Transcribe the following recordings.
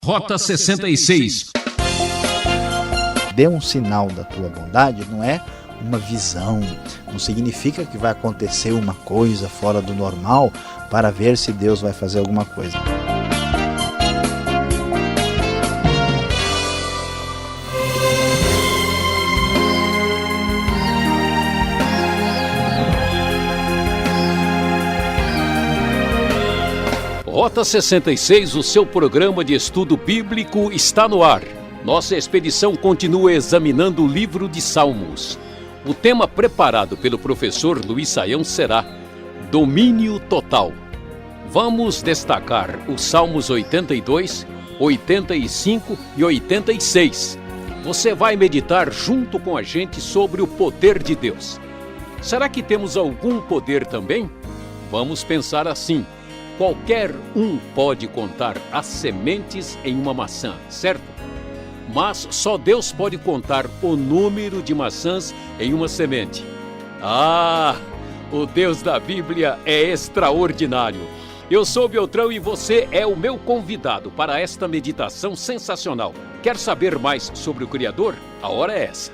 Rota 66. Dê um sinal da tua bondade, não é uma visão, não significa que vai acontecer uma coisa fora do normal para ver se Deus vai fazer alguma coisa. Rota 66, o seu programa de estudo bíblico está no ar. Nossa expedição continua examinando o livro de Salmos. O tema preparado pelo professor Luiz Saião será Domínio Total. Vamos destacar os Salmos 82, 85 e 86. Você vai meditar junto com a gente sobre o poder de Deus. Será que temos algum poder também? Vamos pensar assim. Qualquer um pode contar as sementes em uma maçã, certo? Mas só Deus pode contar o número de maçãs em uma semente. Ah, o Deus da Bíblia é extraordinário. Eu sou Beltrão e você é o meu convidado para esta meditação sensacional. Quer saber mais sobre o Criador? A hora é essa.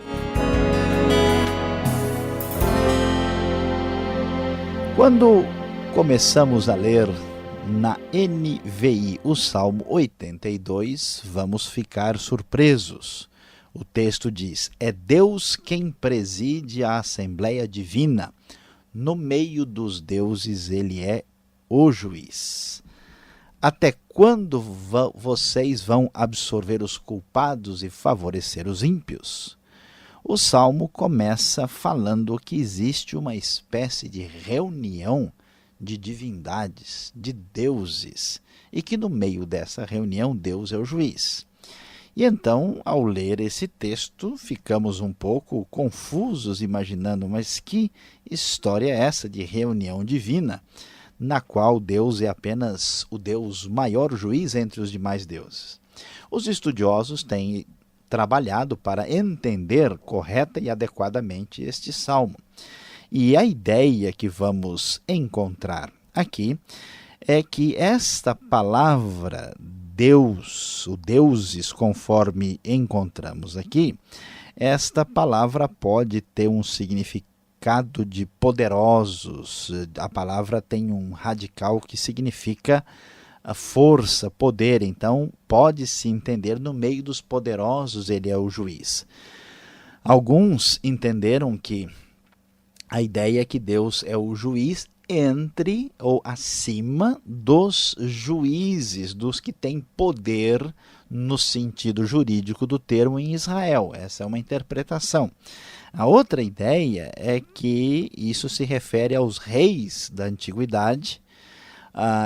Quando começamos a ler na NVI o Salmo 82, vamos ficar surpresos. O texto diz: é Deus quem preside a Assembleia Divina. No meio dos deuses ele é o juiz. Até quando vocês vão absorver os culpados e favorecer os ímpios? O Salmo começa falando que existe uma espécie de reunião de divindades, de deuses, e que no meio dessa reunião Deus é o juiz. E então, ao ler esse texto, ficamos um pouco confusos, imaginando, mas que história é essa de reunião divina, na qual Deus é apenas o Deus maior juiz entre os demais deuses? Os estudiosos têm trabalhado para entender correta e adequadamente este salmo. E a ideia que vamos encontrar aqui é que esta palavra Deus, o deuses, conforme encontramos aqui, esta palavra pode ter um significado de poderosos. A palavra tem um radical que significa a força, poder. Então, pode-se entender no meio dos poderosos ele é o juiz. Alguns entenderam que a ideia é que Deus é o juiz entre ou acima dos juízes, dos que têm poder no sentido jurídico do termo em Israel. Essa é uma interpretação. A outra ideia é que isso se refere aos reis da antiguidade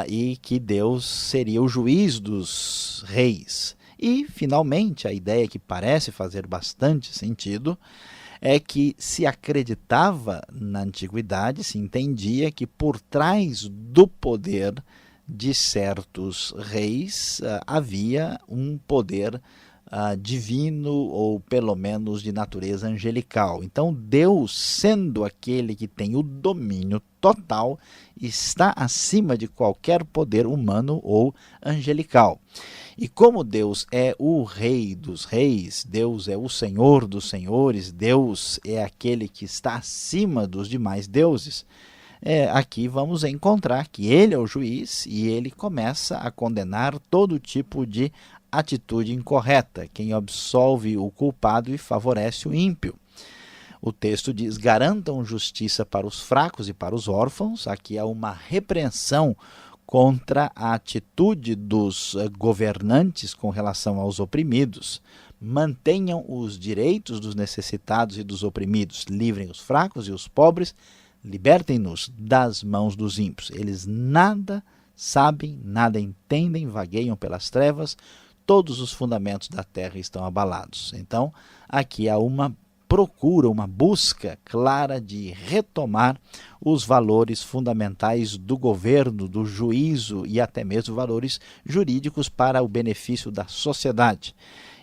e que Deus seria o juiz dos reis. E, finalmente, a ideia que parece fazer bastante sentido é que se acreditava na antiguidade, se entendia que por trás do poder de certos reis havia um poder divino ou pelo menos de natureza angelical. Então Deus, sendo aquele que tem o domínio total, está acima de qualquer poder humano ou angelical. E como Deus é o Rei dos Reis, Deus é o Senhor dos Senhores, Deus é aquele que está acima dos demais deuses, aqui vamos encontrar que ele é o juiz e ele começa a condenar todo tipo de atitude incorreta, quem absolve o culpado e favorece o ímpio. O texto diz: garantam justiça para os fracos e para os órfãos. Aqui há uma repreensão contra a atitude dos governantes com relação aos oprimidos. Mantenham os direitos dos necessitados e dos oprimidos, livrem os fracos e os pobres, libertem-nos das mãos dos ímpios. Eles nada sabem, nada entendem, vagueiam pelas trevas, todos os fundamentos da terra estão abalados. Então, aqui há uma procura, uma busca clara de retomar os valores fundamentais do governo, do juízo e até mesmo valores jurídicos para o benefício da sociedade.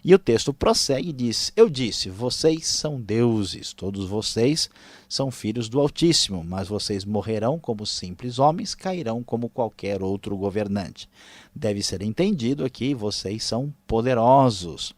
E o texto prossegue e diz: eu disse, vocês são deuses, todos vocês são filhos do Altíssimo, mas vocês morrerão como simples homens, cairão como qualquer outro governante. Deve ser entendido aqui, vocês são poderosos.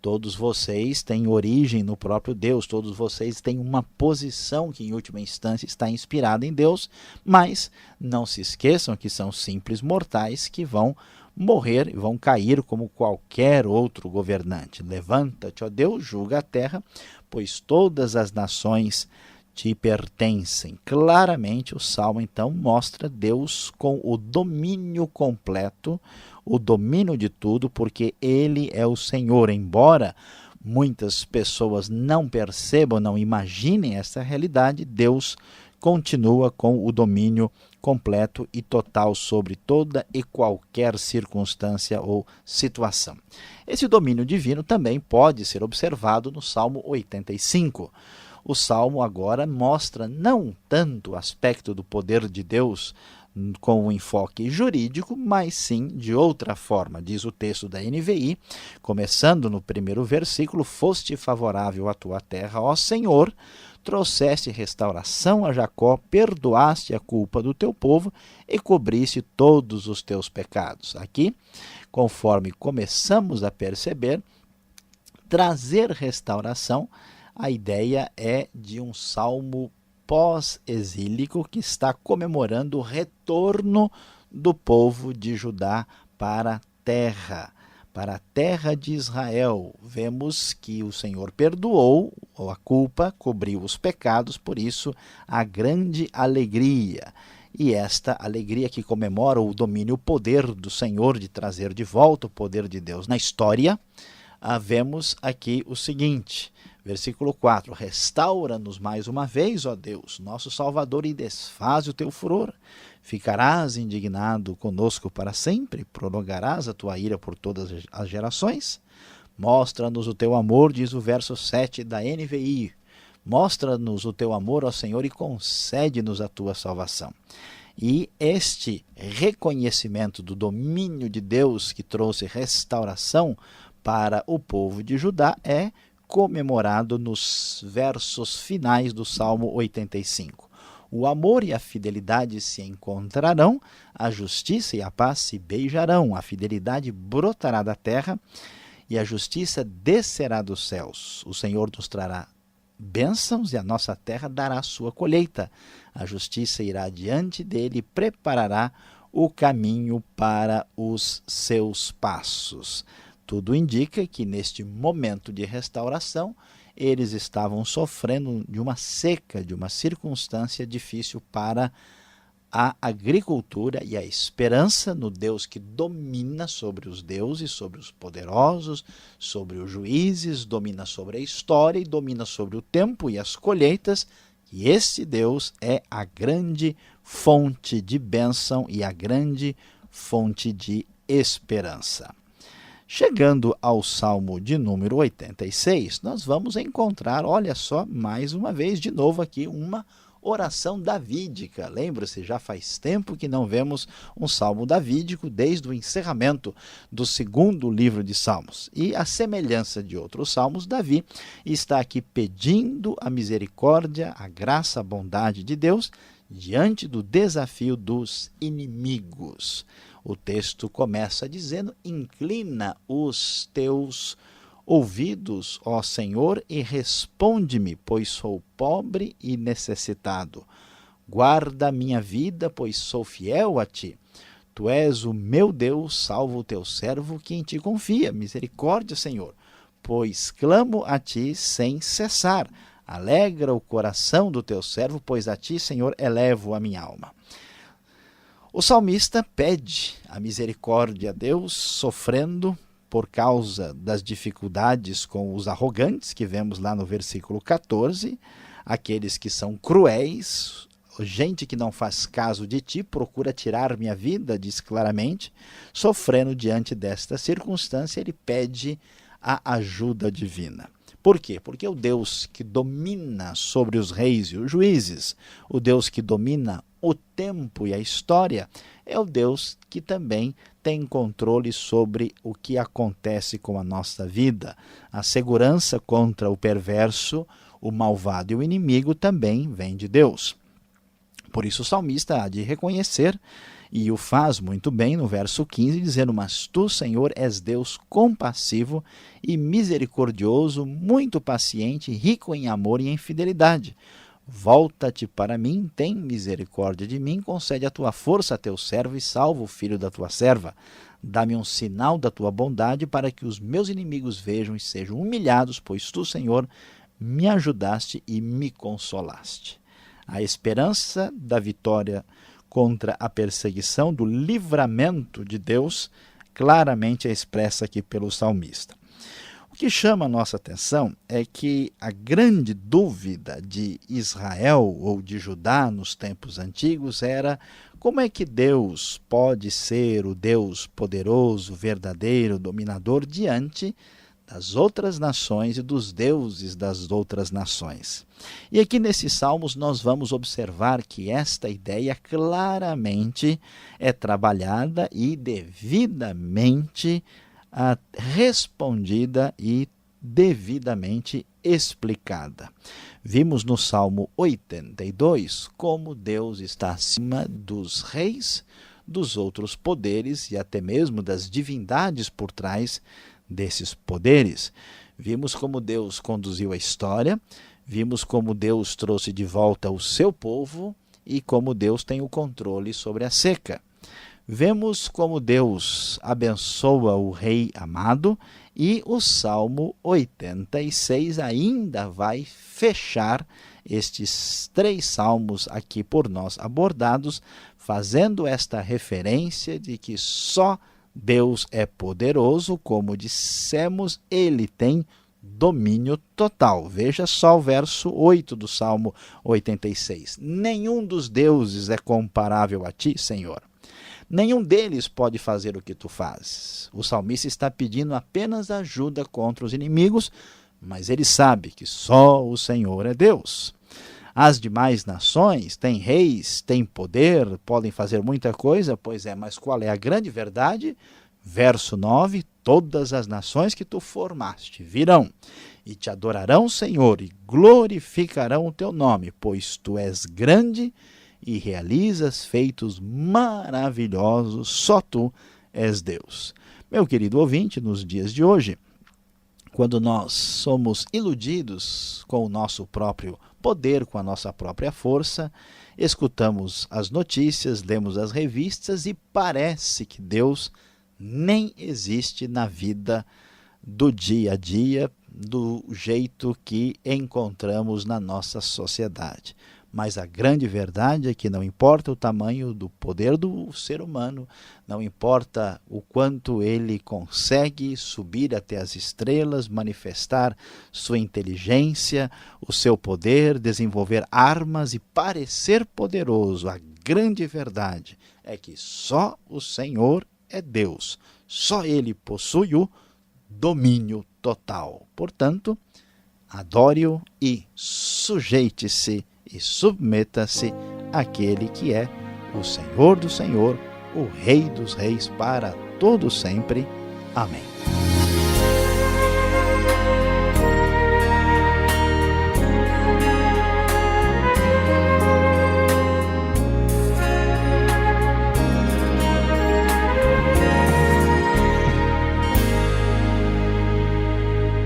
Todos vocês têm origem no próprio Deus, todos vocês têm uma posição que em última instância está inspirada em Deus, mas não se esqueçam que são simples mortais que vão morrer e vão cair como qualquer outro governante. Levanta-te, ó Deus, julga a terra, pois todas as nações te pertencem. Claramente o Salmo então mostra Deus com o domínio completo, o domínio de tudo, porque Ele é o Senhor. Embora muitas pessoas não percebam, não imaginem essa realidade, Deus continua com o domínio completo e total sobre toda e qualquer circunstância ou situação. Esse domínio divino também pode ser observado no Salmo 85. O Salmo agora mostra não tanto o aspecto do poder de Deus com um enfoque jurídico, mas sim de outra forma. Diz o texto da NVI, começando no primeiro versículo: foste favorável à tua terra, ó Senhor, trouxeste restauração a Jacó, perdoaste a culpa do teu povo e cobriste todos os teus pecados. Aqui, conforme começamos a perceber, trazer restauração, a ideia é de um salmo pós-exílico que está comemorando o retorno do povo de Judá para a terra de Israel. Vemos que o Senhor perdoou a culpa, cobriu os pecados, por isso a grande alegria. E esta alegria que comemora o domínio, o poder do Senhor de trazer de volta o poder de Deus na história, vemos aqui o seguinte, versículo 4, restaura-nos mais uma vez, ó Deus, nosso Salvador, e desfaze o teu furor. Ficarás indignado conosco para sempre? Prolongarás a tua ira por todas as gerações? Mostra-nos o teu amor, diz o verso 7 da NVI. Mostra-nos o teu amor, ó Senhor, e concede-nos a tua salvação. E este reconhecimento do domínio de Deus que trouxe restauração para o povo de Judá é comemorado nos versos finais do Salmo 85. O amor e a fidelidade se encontrarão, a justiça e a paz se beijarão, a fidelidade brotará da terra e a justiça descerá dos céus. O Senhor nos trará bênçãos e a nossa terra dará sua colheita. A justiça irá diante dele e preparará o caminho para os seus passos. Tudo indica que neste momento de restauração, eles estavam sofrendo de uma seca, de uma circunstância difícil para a agricultura, e a esperança no Deus que domina sobre os deuses, sobre os poderosos, sobre os juízes, domina sobre a história e domina sobre o tempo e as colheitas, e esse Deus é a grande fonte de bênção e a grande fonte de esperança. Chegando ao Salmo de número 86, nós vamos encontrar, olha só, mais uma vez, de novo aqui, uma oração davídica. Lembra-se, já faz tempo que não vemos um salmo davídico desde o encerramento do segundo livro de Salmos. E a semelhança de outros salmos, Davi está aqui pedindo a misericórdia, a graça, a bondade de Deus diante do desafio dos inimigos. O texto começa dizendo: inclina os teus ouvidos, ó Senhor, e responde-me, pois sou pobre e necessitado. Guarda a minha vida, pois sou fiel a ti. Tu és o meu Deus, salva o teu servo que em ti confia. Misericórdia, Senhor, pois clamo a ti sem cessar. Alegra o coração do teu servo, pois a ti, Senhor, elevo a minha alma. O salmista pede a misericórdia a Deus, sofrendo por causa das dificuldades com os arrogantes, que vemos lá no versículo 14, aqueles que são cruéis, gente que não faz caso de ti, procura tirar minha vida, diz claramente. Sofrendo diante desta circunstância, ele pede a ajuda divina. Por quê? Porque o Deus que domina sobre os reis e os juízes, o Deus que domina o tempo e a história, é o Deus que também tem controle sobre o que acontece com a nossa vida. A segurança contra o perverso, o malvado e o inimigo também vem de Deus. Por isso o salmista há de reconhecer, e o faz muito bem no verso 15, dizendo: mas tu, Senhor, és Deus compassivo e misericordioso, muito paciente, rico em amor e em fidelidade. Volta-te para mim, tem misericórdia de mim, concede a tua força a teu servo e salva o filho da tua serva. Dá-me um sinal da tua bondade para que os meus inimigos vejam e sejam humilhados, pois tu, Senhor, me ajudaste e me consolaste. A esperança da vitória contra a perseguição, do livramento de Deus, claramente é expressa aqui pelo salmista. O que chama a nossa atenção é que a grande dúvida de Israel ou de Judá nos tempos antigos era: como é que Deus pode ser o Deus poderoso, verdadeiro, dominador diante das outras nações e dos deuses das outras nações? E aqui nesses salmos nós vamos observar que esta ideia claramente é trabalhada e devidamente respondida e devidamente explicada. Vimos no Salmo 82 como Deus está acima dos reis, dos outros poderes e até mesmo das divindades por trás desses poderes. Vimos como Deus conduziu a história, vimos como Deus trouxe de volta o seu povo e como Deus tem o controle sobre a seca. Vemos como Deus abençoa o rei amado, e o Salmo 86 ainda vai fechar estes 3 salmos aqui por nós abordados, fazendo esta referência de que só Deus é poderoso, como dissemos, ele tem domínio total. Veja só o verso 8 do Salmo 86. Nenhum dos deuses é comparável a ti, Senhor. Nenhum deles pode fazer o que tu fazes. O salmista está pedindo apenas ajuda contra os inimigos, mas ele sabe que só o Senhor é Deus. As demais nações têm reis, têm poder, podem fazer muita coisa, pois é, mas qual é a grande verdade? Verso 9, todas as nações que tu formaste virão e te adorarão, Senhor, e glorificarão o teu nome, pois tu és grande e realizas feitos maravilhosos, só tu és Deus. Meu querido ouvinte, nos dias de hoje, quando nós somos iludidos com o nosso próprio poder, com a nossa própria força, escutamos as notícias, lemos as revistas e parece que Deus nem existe na vida do dia a dia, do jeito que encontramos na nossa sociedade. Mas a grande verdade é que não importa o tamanho do poder do ser humano, não importa o quanto ele consegue subir até as estrelas, manifestar sua inteligência, o seu poder, desenvolver armas e parecer poderoso, a grande verdade é que só o Senhor é Deus, só ele possui o domínio total. Portanto, adore-o e sujeite-se e submeta-se àquele que é o Senhor do Senhor, o Rei dos Reis, para todo sempre. Amém.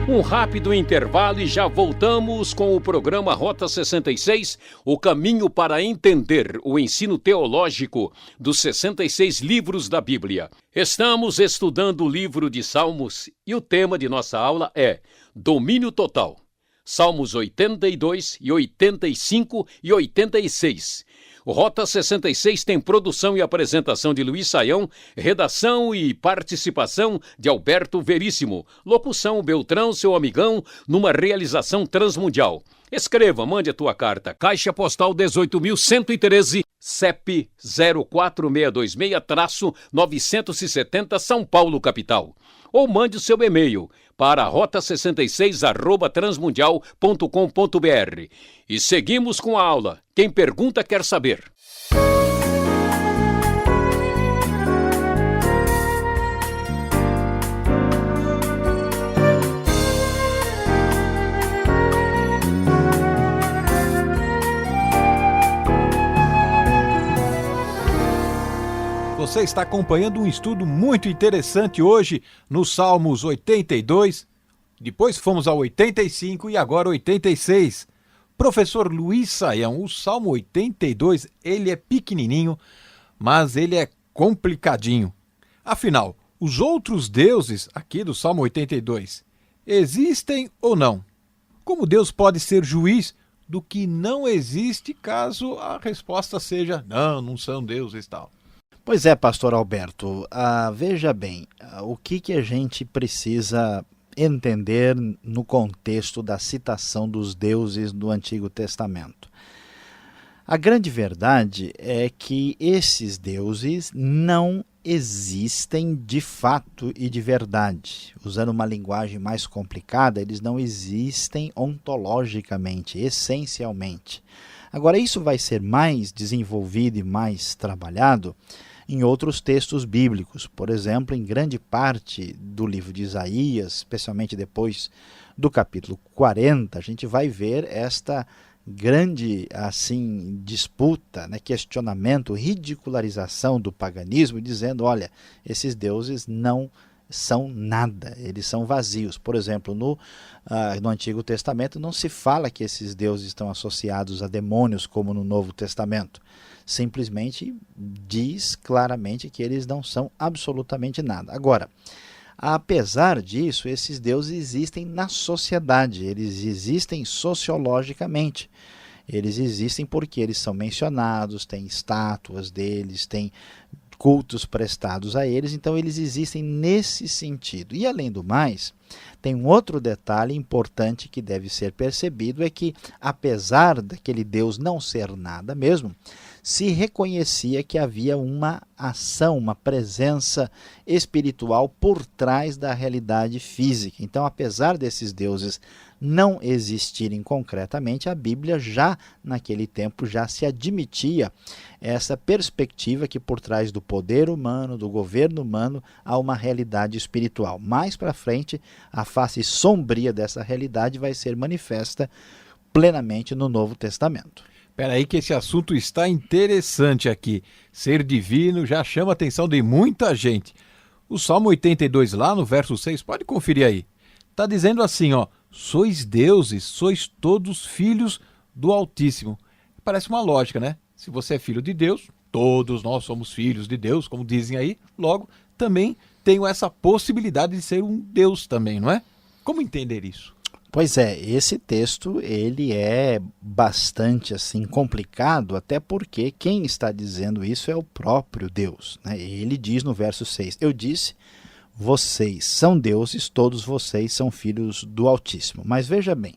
Um rápido intervalo e já voltamos com o programa Rota 66, o caminho para entender o ensino teológico dos 66 livros da Bíblia. Estamos estudando o livro de Salmos e o tema de nossa aula é Domínio Total. Salmos 82 e 85 e 86. O Rota 66 tem produção e apresentação de Luiz Saião, redação e participação de Alberto Veríssimo, locução Beltrão, seu amigão, numa realização transmundial. Escreva, mande a tua carta, Caixa Postal 18.113, CEP 04626-970 São Paulo, capital. Ou mande o seu e-mail para rota66@transmundial.com.br. E seguimos com a aula. Quem pergunta quer saber. Você está acompanhando um estudo muito interessante hoje nos Salmos 82, depois fomos ao 85 e agora 86. Professor Luiz Saião, o Salmo 82, ele é pequenininho, mas ele é complicadinho. Afinal, os outros deuses aqui do Salmo 82, existem ou não? Como Deus pode ser juiz do que não existe caso a resposta seja não são deuses e tal? Pois é, pastor Alberto, veja bem, o que a gente precisa entender no contexto da citação dos deuses do Antigo Testamento. A grande verdade é que esses deuses não existem de fato e de verdade. Usando uma linguagem mais complicada, eles não existem ontologicamente, essencialmente. Agora, isso vai ser mais desenvolvido e mais trabalhado em outros textos bíblicos. Por exemplo, em grande parte do livro de Isaías, especialmente depois do capítulo 40, a gente vai ver esta grande disputa, questionamento, ridicularização do paganismo, dizendo, olha, esses deuses não são nada, eles são vazios. Por exemplo, no Antigo Testamento não se fala que esses deuses estão associados a demônios como no Novo Testamento. Simplesmente diz claramente que eles não são absolutamente nada. Agora, apesar disso, esses deuses existem na sociedade, eles existem sociologicamente. Eles existem porque eles são mencionados, tem estátuas deles, tem cultos prestados a eles, então eles existem nesse sentido. E além do mais, tem um outro detalhe importante que deve ser percebido, é que apesar daquele Deus não ser nada mesmo, se reconhecia que havia uma ação, uma presença espiritual por trás da realidade física. Então, apesar desses deuses não existirem concretamente, a Bíblia já naquele tempo já se admitia essa perspectiva que por trás do poder humano, do governo humano, há uma realidade espiritual. Mais para frente, a face sombria dessa realidade vai ser manifesta plenamente no Novo Testamento. Espera aí que esse assunto está interessante aqui. Ser divino já chama a atenção de muita gente. O Salmo 82 lá no verso 6, pode conferir aí. Está dizendo assim, sois deuses, sois todos filhos do Altíssimo. Parece uma lógica, né? Se você é filho de Deus, todos nós somos filhos de Deus, como dizem aí, logo também tenho essa possibilidade de ser um Deus também, não é? Como entender isso? Pois é, esse texto ele é bastante complicado, até porque quem está dizendo isso é o próprio Deus, né? Ele diz no verso 6, eu disse, vocês são deuses, todos vocês são filhos do Altíssimo. Mas veja bem,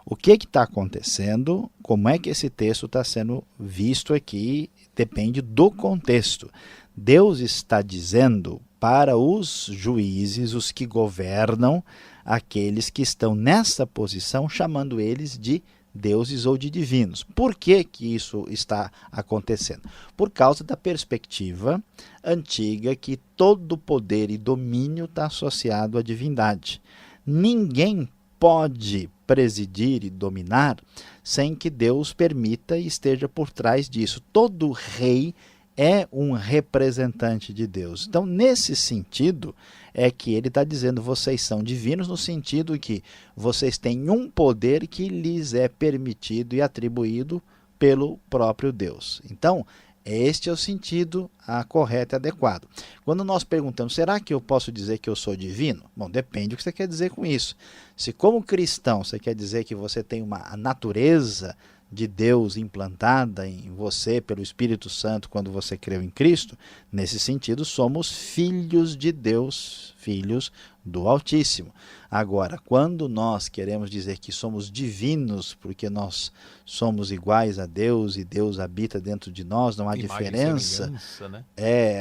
o que está acontecendo, como é que esse texto está sendo visto aqui, depende do contexto. Deus está dizendo para os juízes, os que governam, aqueles que estão nessa posição, chamando eles de deuses ou de divinos. Por que isso está acontecendo? Por causa da perspectiva antiga que todo poder e domínio está associado à divindade. Ninguém pode presidir e dominar sem que Deus permita e esteja por trás disso. Todo rei é um representante de Deus. Então, nesse sentido, é que ele está dizendo, vocês são divinos, no sentido que vocês têm um poder que lhes é permitido e atribuído pelo próprio Deus. Então, este é o sentido correto e adequado. Quando nós perguntamos, será que eu posso dizer que eu sou divino? Bom, depende do que você quer dizer com isso. Se como cristão você quer dizer que você tem uma natureza de Deus implantada em você pelo Espírito Santo quando você creu em Cristo, nesse sentido somos filhos de Deus, filhos do Altíssimo. Agora, quando nós queremos dizer que somos divinos, porque nós somos iguais a Deus e Deus habita dentro de nós, não há diferença, né?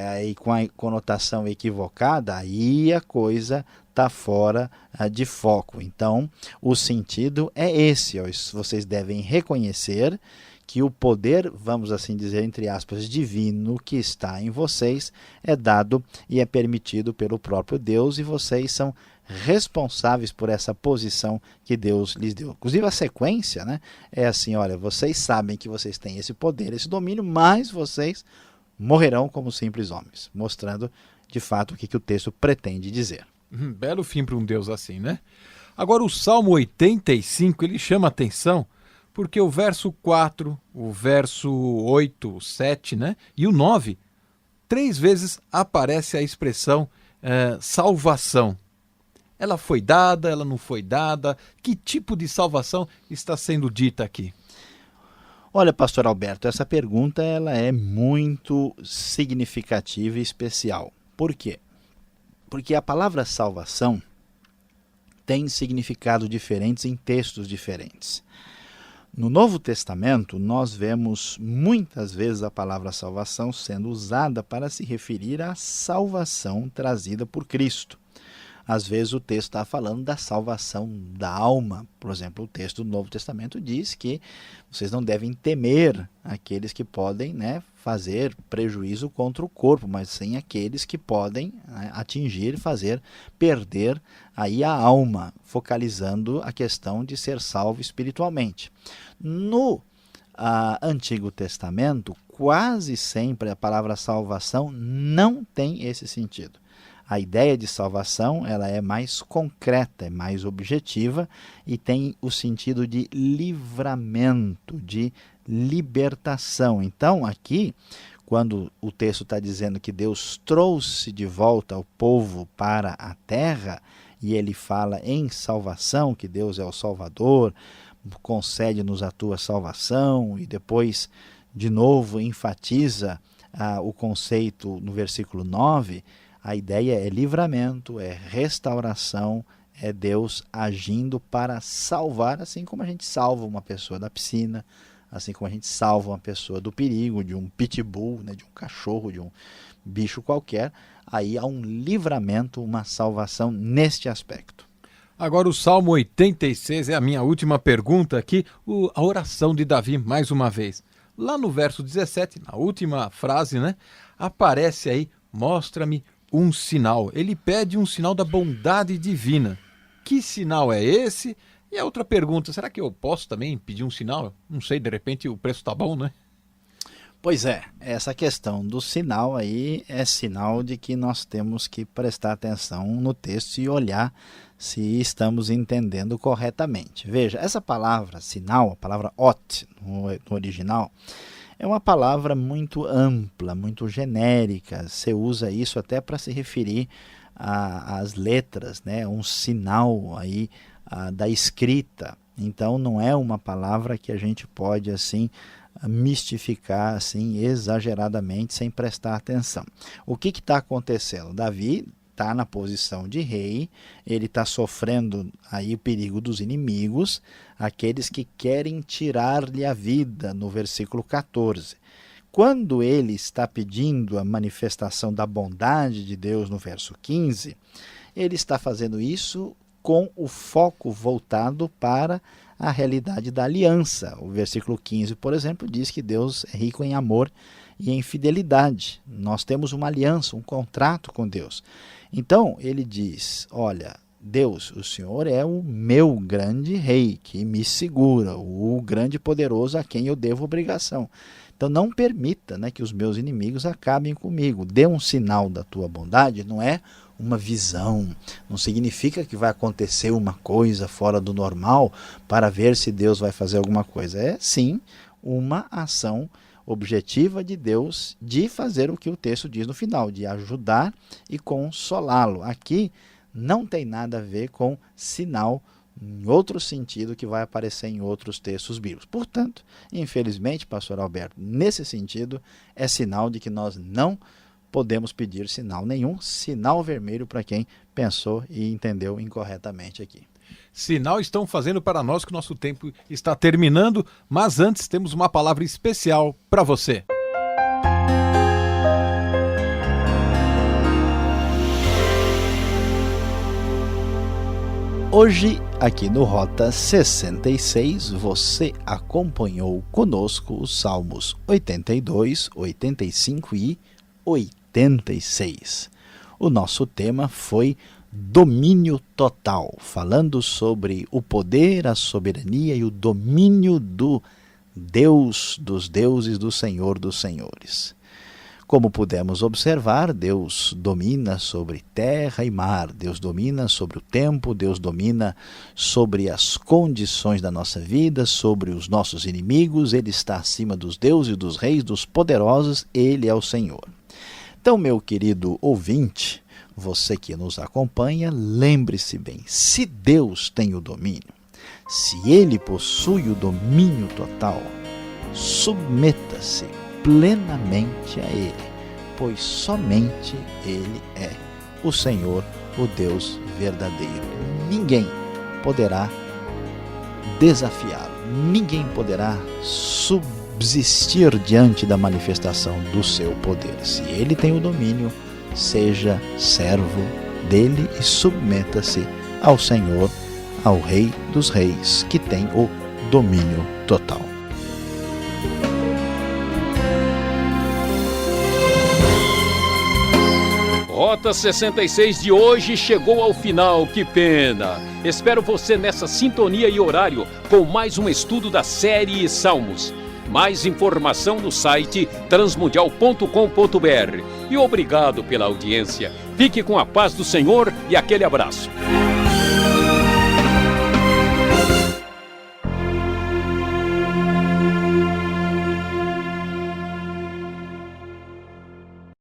Aí com a conotação equivocada, aí a coisa está fora de foco. Então, o sentido é esse, ó, vocês devem reconhecer que o poder, vamos assim dizer, entre aspas, divino que está em vocês é dado e é permitido pelo próprio Deus e vocês são responsáveis por essa posição que Deus lhes deu. Inclusive a sequência, né, é assim, olha, vocês sabem que vocês têm esse poder, esse domínio, mas vocês morrerão como simples homens, mostrando de fato o que o texto pretende dizer. Belo fim para um Deus assim, né? Agora o Salmo 85, ele chama a atenção porque o verso 4, o verso 8, 7, né, e o 9, 3 vezes aparece a expressão salvação. Ela foi dada, ela não foi dada? Que tipo de salvação está sendo dita aqui? Olha, pastor Alberto, essa pergunta ela é muito significativa e especial. Por quê? Porque a palavra salvação tem significados diferentes em textos diferentes. No Novo Testamento, nós vemos muitas vezes a palavra salvação sendo usada para se referir à salvação trazida por Cristo. Às vezes o texto está falando da salvação da alma. Por exemplo, o texto do Novo Testamento diz que vocês não devem temer aqueles que podem, fazer prejuízo contra o corpo, mas sim aqueles que podem atingir, fazer perder aí a alma, focalizando a questão de ser salvo espiritualmente. No Antigo Testamento, quase sempre a palavra salvação não tem esse sentido. A ideia de salvação ela é mais concreta, é mais objetiva e tem o sentido de livramento, de libertação. Então, aqui, quando o texto está dizendo que Deus trouxe de volta o povo para a terra, e ele fala em salvação, que Deus é o Salvador, concede-nos a tua salvação, e depois, de novo, enfatiza o conceito no versículo 9, a ideia é livramento, é restauração, é Deus agindo para salvar, assim como a gente salva uma pessoa da piscina, assim como a gente salva uma pessoa do perigo, de um pitbull, de um cachorro, de um bicho qualquer. Aí há um livramento, uma salvação neste aspecto. Agora o Salmo 86 é a minha última pergunta aqui, a oração de Davi, mais uma vez. Lá no verso 17, na última frase, aparece aí, mostra-me um sinal. Ele pede um sinal da bondade divina. Que sinal é esse? E a outra pergunta, será que eu posso também pedir um sinal? Não sei, de repente o preço está bom, né? Pois é, essa questão do sinal aí é sinal de que nós temos que prestar atenção no texto e olhar se estamos entendendo corretamente. Veja, essa palavra sinal, a palavra ot no original, é uma palavra muito ampla, muito genérica. Você usa isso até para se referir às letras, um sinal aí da escrita. Então não é uma palavra que a gente pode assim mistificar assim exageradamente sem prestar atenção. O que está acontecendo? Davi está na posição de rei, ele está sofrendo aí o perigo dos inimigos, aqueles que querem tirar-lhe a vida, no versículo 14. Quando ele está pedindo a manifestação da bondade de Deus, no verso 15, ele está fazendo isso com o foco voltado para a realidade da aliança. O versículo 15, por exemplo, diz que Deus é rico em amor e em fidelidade. Nós temos uma aliança, um contrato com Deus. Então, ele diz, olha, Deus, o Senhor é o meu grande rei, que me segura, o grande poderoso a quem eu devo obrigação. Então, não permita que os meus inimigos acabem comigo. Dê um sinal da tua bondade, não é uma visão, não significa que vai acontecer uma coisa fora do normal para ver se Deus vai fazer alguma coisa. É, sim, uma ação objetiva de Deus de fazer o que o texto diz no final, de ajudar e consolá-lo. Aqui não tem nada a ver com sinal em outro sentido que vai aparecer em outros textos bíblicos. Portanto, infelizmente, pastor Alberto, nesse sentido é sinal de que nós não podemos pedir sinal nenhum, sinal vermelho para quem pensou e entendeu incorretamente aqui. Sinal estão fazendo para nós que o nosso tempo está terminando, mas antes temos uma palavra especial para você. Hoje, aqui no Rota 66, você acompanhou conosco os Salmos 82, 85 e 86. O nosso tema foi domínio total, falando sobre o poder, a soberania e o domínio do Deus dos deuses, do Senhor dos senhores. Como pudemos observar, Deus domina sobre terra e mar, Deus domina sobre o tempo, Deus domina sobre as condições da nossa vida, sobre os nossos inimigos, Ele está acima dos deuses, dos reis, dos poderosos, Ele é o Senhor. Então, meu querido ouvinte, você que nos acompanha, lembre-se bem, se Deus tem o domínio, se Ele possui o domínio total, submeta-se plenamente a Ele, pois somente Ele é o Senhor, o Deus verdadeiro. Ninguém poderá desafiá-lo, ninguém poderá subsistir diante da manifestação do seu poder. Se Ele tem o domínio, seja servo dele e submeta-se ao Senhor, ao Rei dos Reis, que tem o domínio total. Rota 66 de hoje chegou ao final, que pena! Espero você nessa sintonia e horário com mais um estudo da série Salmos. Mais informação no site transmundial.com.br. E obrigado pela audiência. Fique com a paz do Senhor e aquele abraço.